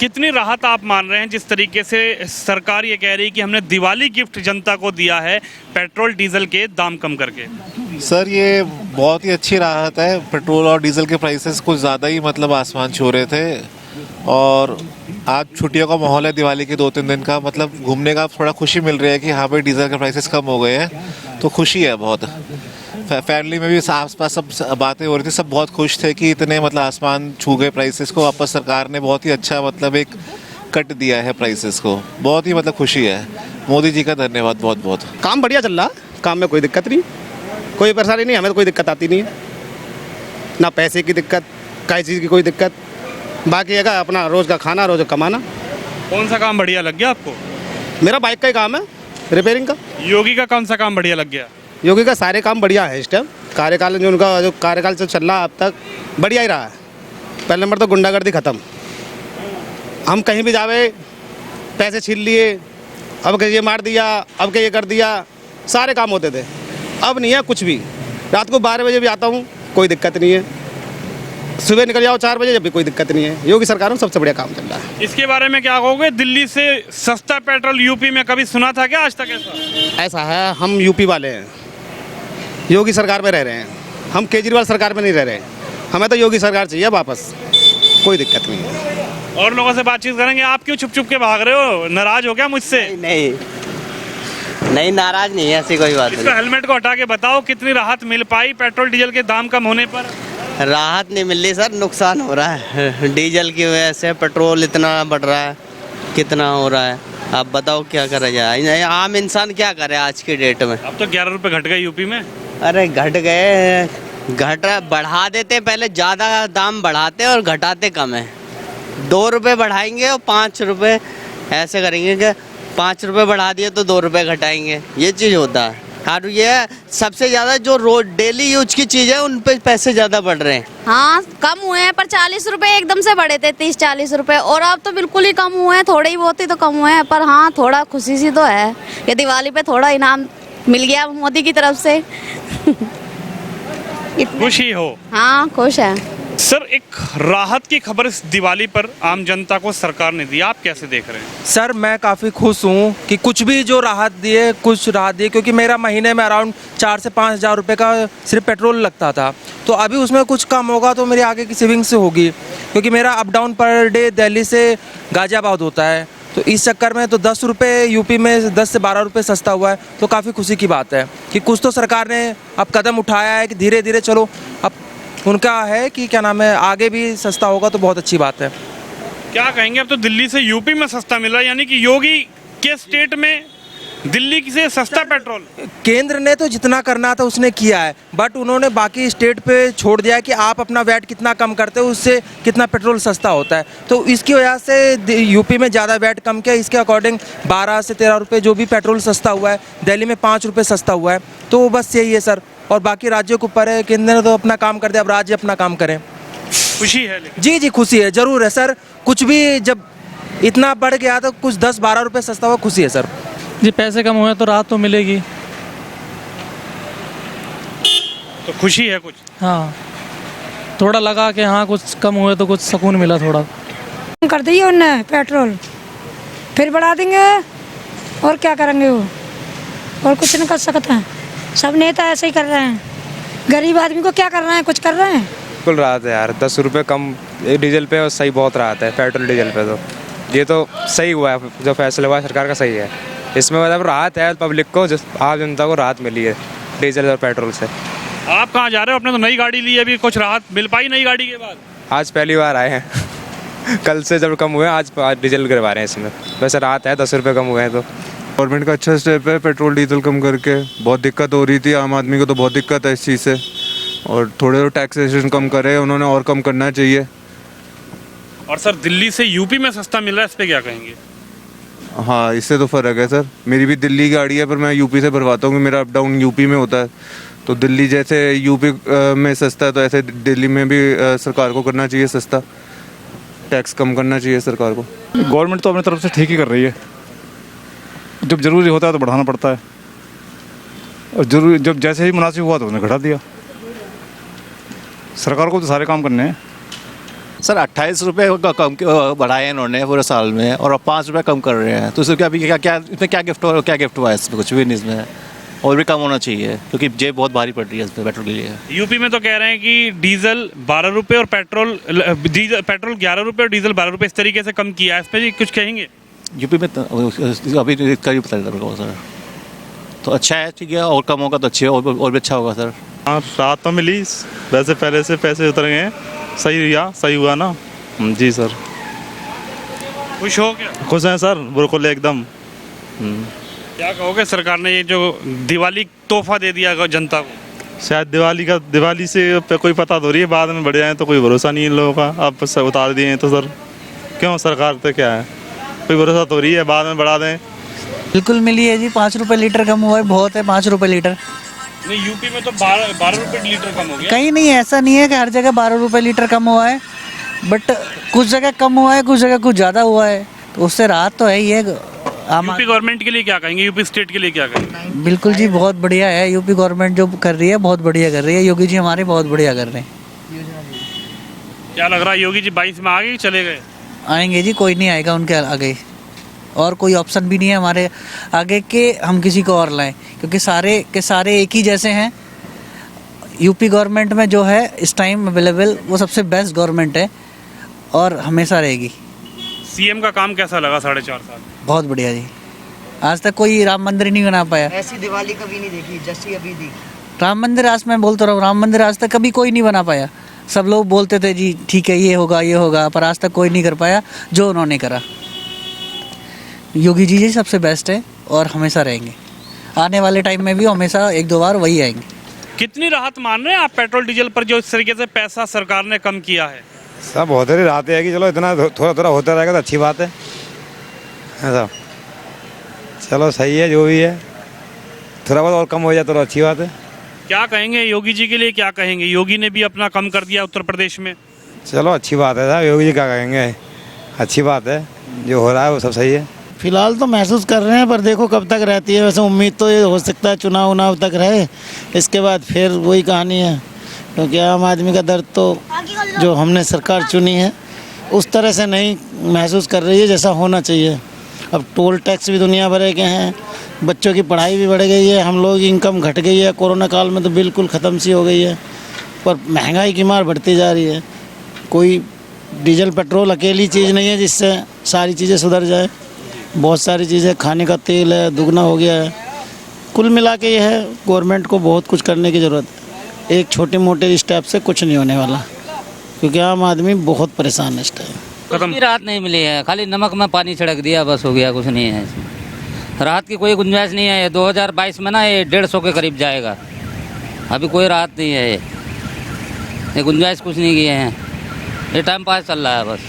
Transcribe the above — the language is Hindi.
कितनी राहत आप मान रहे हैं जिस तरीके से सरकार ये कह रही है कि हमने दिवाली गिफ्ट जनता को दिया है पेट्रोल डीजल के दाम कम करके? सर ये बहुत ही अच्छी राहत है। पेट्रोल और डीजल के प्राइसेस कुछ ज़्यादा ही मतलब आसमान छू रहे थे और आज छुट्टियों का माहौल है दिवाली के 2-3 दिन का, मतलब घूमने का थोड़ा खुशी मिल रही है कि हाँ भाई डीजल के प्राइसेस कम हो गए हैं, तो खुशी है बहुत। फैमिली में भी आस पास सब बातें हो रही थी, सब बहुत खुश थे कि इतने मतलब आसमान छू गए प्राइसेस को। वापस सरकार ने बहुत ही अच्छा मतलब एक कट दिया है प्राइसेस को, बहुत ही मतलब खुशी है। मोदी जी का धन्यवाद बहुत बहुत। काम बढ़िया चल रहा, काम में कोई दिक्कत नहीं, कोई परेशानी नहीं, हमें तो कोई दिक्कत आती नहीं है, ना पैसे की दिक्कत, किसी चीज़ की कोई दिक्कत। बाकी है अपना रोज़ का खाना, रोज़ का कमाना। कौन सा काम बढ़िया लग गया आपको? मेरा बाइक का ही काम है, रिपेयरिंग का। योगी का कौन सा काम बढ़िया लग गया? योगी का सारे काम बढ़िया है इस टाइम। कार्यकाल जो उनका जो कार्यकाल से चल रहा अब तक बढ़िया ही रहा है। पहले नंबर तो गुंडागर्दी ख़त्म, हम कहीं भी जावे पैसे छीन लिए, अब के ये मार दिया, अब के ये कर दिया, सारे काम होते थे। अब नहीं है कुछ भी। रात को 12 बजे भी आता हूँ, कोई दिक्कत नहीं है। सुबह निकल जाओ 4 बजे, जब भी कोई दिक्कत नहीं है। योगी सरकार में सबसे बढ़िया काम चल रहा है। इसके बारे में क्या कहोगे? दिल्ली से सस्ता पेट्रोल यूपी में कभी सुना था क्या आज तक ऐसा? ऐसा है, हम यूपी वाले हैं, योगी सरकार में रह रहे हैं, हम केजरीवाल सरकार में नहीं रह रहे। हमें तो योगी सरकार चाहिए वापस, कोई दिक्कत नहीं है। और लोगों से बातचीत करेंगे। आप क्यों छुप छुप के भाग रहे हो? नाराज हो क्या मुझसे? नहीं नाराज नहीं है, ऐसी कोई बात नहीं। हेलमेट को हटा के बताओ कितनी राहत मिल पाई पेट्रोल डीजल के दाम कम होने पर? राहत नहीं मिल रही सर, नुकसान हो रहा है डीजल की वजह से। पेट्रोल इतना बढ़ रहा है, कितना हो रहा है, आप बताओ क्या करा जाए? आम इंसान क्या करे आज की डेट में? अब तो 11 रुपए घट गए यूपी में। अरे घट गए, बढ़ा देते, पहले ज़्यादा दाम बढ़ाते और घटाते कम है। 2 रुपये बढ़ाएंगे और 5 रुपये ऐसे करेंगे कि 5 रुपये बढ़ा दिए तो 2 रुपये घटाएंगे, ये चीज़ होता है। और ये सबसे ज़्यादा जो रोज डेली यूज की चीज़ है उन पे पैसे ज़्यादा बढ़ रहे हैं। हाँ कम हुए हैं, पर 40 रुपए एकदम से बढ़े थे, 30-40 रुपए, और अब तो बिल्कुल ही कम हुए हैं। थोड़े ही बहुत ही तो कम हुए हैं, पर हाँ थोड़ा खुशी सी तो है कि दिवाली पे थोड़ा इनाम मिल गया मोदी की तरफ से। खुशी हो? हाँ खुश है सर। एक राहत की खबर इस दिवाली पर आम जनता को सरकार ने दी, आप कैसे देख रहे हैं? सर मैं काफ़ी खुश हूँ कि कुछ भी जो राहत दिए, कुछ राहत दिए, क्योंकि मेरा महीने में अराउंड 4 से 5 हज़ार रुपये का सिर्फ पेट्रोल लगता था। तो अभी उसमें कुछ कम होगा तो मेरी आगे की सेविंग से होगी, क्योंकि मेरा up down per day Delhi से गाज़ियाबाद होता है। तो इस चक्कर में तो 10 रुपये यूपी में 10 से 12 रुपये सस्ता हुआ है, तो काफ़ी खुशी की बात है कि कुछ तो सरकार ने अब कदम उठाया है कि धीरे धीरे चलो, अब उनका है कि क्या नाम है, आगे भी सस्ता होगा तो बहुत अच्छी बात है। क्या कहेंगे? अब तो दिल्ली से यूपी में सस्ता मिल रहा है, यानी कि योगी के स्टेट में दिल्ली से सस्ता पेट्रोल। केंद्र ने तो जितना करना था उसने किया है, बट उन्होंने बाकी स्टेट पे छोड़ दिया है कि आप अपना वैट कितना कम करते हो उससे कितना पेट्रोल सस्ता होता है। तो इसकी वजह से यूपी में ज़्यादा वैट कम किया, इसके अकॉर्डिंग 12 से 13 रुपये जो भी पेट्रोल सस्ता हुआ है, दिल्ली में 5 रुपये सस्ता हुआ है। तो बस यही है सर, और बाकी राज्यों के ऊपर है, केंद्र ने तो अपना काम कर दिया, अब राज्य अपना काम करें। खुशी है लेकिन? जी खुशी है, ज़रूर है सर। कुछ भी जब इतना बढ़ गया तो कुछ 10-12 रुपये सस्ता हुआ, खुशी है सर। जी पैसे कम हुए तो राहत तो मिलेगी। तो खुशी है कुछ? हाँ थोड़ा लगा कि हाँ कुछ कम हुए तो कुछ सुकून मिला थोड़ा। कर दी उनने पेट्रोल, फिर बढ़ा देंगे और क्या करेंगे वो, और कुछ नहीं कर सकते हैं। सब नेता ऐसे ही कर रहे हैं, गरीब आदमी को क्या कर रहे हैं, कुछ कर रहे हैं। बिल्कुल राहत है यार, 10 रुपये कम डीजल पे और सही बहुत राहत है पेट्रोल डीजल पे। तो ये तो सही हुआ है, जो फैसला हुआ है सरकार का सही है। इसमें मतलब राहत है पब्लिक को, आम जनता को राहत मिली है डीजल और पेट्रोल से। आप कहाँ जा रहे हो? आपने तो नई गाड़ी ली है, अभी कुछ राहत मिल पाई नई गाड़ी के बाद? आज पहली बार आए हैं कल से जब कम हुए आज डीजल करवा रहे हैं इसमें। वैसे राहत है, 10 रुपये कम हुए हैं तो गवर्नमेंट का अच्छा स्टेप है। पेट्रोल डीजल कम करके बहुत दिक्कत हो रही थी आम आदमी को, तो बहुत दिक्कत है इस चीज़ से, और थोड़े टैक्सेशन कम करे उन्होंने, और कम करना चाहिए। और सर दिल्ली से यूपी में सस्ता मिल रहा है, इस पर क्या कहेंगे? हाँ इससे तो फ़र्क है सर। मेरी भी दिल्ली की गाड़ी है, पर मैं यूपी से भरवाता हूँ कि मेरा अप डाउन यूपी में होता है। तो दिल्ली जैसे यूपी में सस्ता है, तो ऐसे दिल्ली में भी सरकार को करना चाहिए सस्ता, टैक्स कम करना चाहिए सरकार को। गवर्नमेंट तो अपनी तरफ से ठीक ही कर रही है, जब ज़रूरी होता है तो बढ़ाना पड़ता है, और जरूरी जब जैसे ही मुनासिब हुआ तो उन्हें घटा दिया। सरकार को तो सारे काम करने हैं, सर 28 रुपये का कम बढ़ाए हैं इन्होंने पूरे साल में, और अब 5 रुपये कम कर रहे हैं, तो इसमें क्या अभी क्या इसमें क्या गिफ्ट हुआ है? इसमें कुछ भी नहीं, इसमें और भी कम होना चाहिए क्योंकि जेब बहुत भारी पड़ रही है इस पे पेट्रोल के लिए। यूपी में तो कह रहे हैं कि डीजल 12 रुपये और पेट्रोल 11 रुपये और डीजल 12 रुपये इस तरीके से कम किया है। इस पर जी कुछ कहेंगे? यूपी में अभी इसका ही पता चल सर, तो अच्छा है, ठीक है, और कम होगा तो अच्छे और भी अच्छा होगा सर। हाँ, राहत तो मिली, वैसे पहले से पैसे उतर गए हैं, सही हुआ ना जी सर। खुश हो क्या? खुश हैं सर, बिल्कुल एकदम। क्या कहोगे, सरकार ने ये जो दिवाली तोहफा दे दिया जनता को? शायद दिवाली से पे कोई पता तो रही है, बाद में बढ़ जाए तो कोई भरोसा नहीं है इन लोगों का। अब सब उतार दिए हैं तो सर क्यों, सरकार तो क्या है, कोई भरोसा तो रही है, बाद में बढ़ा दें। बिल्कुल मिली है जी, 5 रुपये लीटर कम हुआ है, बहुत है 5 रुपये लीटर। नहीं, यूपी में तो 12 रुपये लीटर कम हो गया। कहीं नहीं, ऐसा नहीं है कि हर जगह 12 रुपये लीटर कम हुआ है, बट कुछ जगह कम हुआ है, कुछ जगह कुछ ज़्यादा हुआ है, तो उससे राहत तो है ही है। यूपी गवर्नमेंट के लिए क्या कहेंगे, यूपी स्टेट के लिए क्या कहेंगे? बिल्कुल जी, बहुत बढ़िया है, यूपी गवर्नमेंट जो कर रही है बहुत बढ़िया कर रही है, योगी जी हमारे बहुत बढ़िया कर रहे हैं। क्या लग रहा है, योगी जी 22 में आ गए, चले गए? आएंगे जी, कोई नहीं आएगा उनके आगे, और कोई ऑप्शन भी नहीं है हमारे आगे कि हम किसी को और लाएं, क्योंकि सारे के सारे एक ही जैसे हैं। यूपी गवर्नमेंट में जो है इस टाइम अवेलेबल, वो सबसे बेस्ट गवर्नमेंट है और हमेशा रहेगी। सीएम का काम कैसा लगा 4.5 साल? बहुत बढ़िया जी, आज तक कोई राम मंदिर ही नहीं बना पाया। ऐसी दिवाली कभी नहीं देखी जैसी अभी दी। राम मंदिर, आज मैं बोलता रहा हूँ, राम मंदिर आज तक कभी कोई नहीं बना पाया। सब लोग बोलते थे जी ठीक है ये होगा, पर आज तक कोई नहीं कर पाया जो उन्होंने करा। योगी जी सबसे बेस्ट है और हमेशा रहेंगे, आने वाले टाइम में भी हमेशा 1-2 बार वही आएंगे। कितनी राहत मान रहे हैं आप पेट्रोल डीजल पर, जो इस तरीके से पैसा सरकार ने कम किया है? सब बहुत ही राहत है कि चलो इतना थोड़ा होता रहेगा तो अच्छी बात है ऐसा। चलो सही है, जो भी है थोड़ा बहुत और कम हो जाए तो अच्छी बात है। क्या कहेंगे योगी जी के लिए, क्या कहेंगे? योगी ने भी अपना कम कर दिया उत्तर प्रदेश में। चलो अच्छी बात है साहब, योगी जी क्या कहेंगे, अच्छी बात है, जो हो रहा है वो सब सही है। फिलहाल तो महसूस कर रहे हैं, पर देखो कब तक रहती है। वैसे उम्मीद तो ये हो सकता है चुनाव तक रहे, इसके बाद फिर वही कहानी है, क्योंकि आम आदमी का दर्द तो जो हमने सरकार चुनी है उस तरह से नहीं महसूस कर रही है जैसा होना चाहिए। अब टोल टैक्स भी दुनिया भर के हैं, बच्चों की पढ़ाई भी बढ़ गई है, हम लोग की इनकम घट गई है, कोरोना काल में तो बिल्कुल ख़त्म सी हो गई है, पर महंगाई की मार बढ़ती जा रही है। कोई डीजल पेट्रोल अकेली चीज़ नहीं है जिससे सारी चीज़ें सुधर जाए, बहुत सारी चीज़ें, खाने का तेल है दुगना हो गया है। कुल मिला के ये है, गवर्नमेंट को बहुत कुछ करने की ज़रूरत है। एक छोटे मोटे स्टेप से कुछ नहीं होने वाला, क्योंकि आम आदमी बहुत परेशान है इस टाइम। कुछ भी राहत नहीं मिली है, खाली नमक में पानी छिड़क दिया बस, हो गया, कुछ नहीं है इसमें। राहत की कोई गुंजाइश नहीं है। 2022 में ना ये 150 के करीब जाएगा, अभी कोई राहत नहीं है। ये गुंजाइश कुछ नहीं किए हैं, ये टाइम पास चल रहा है बस।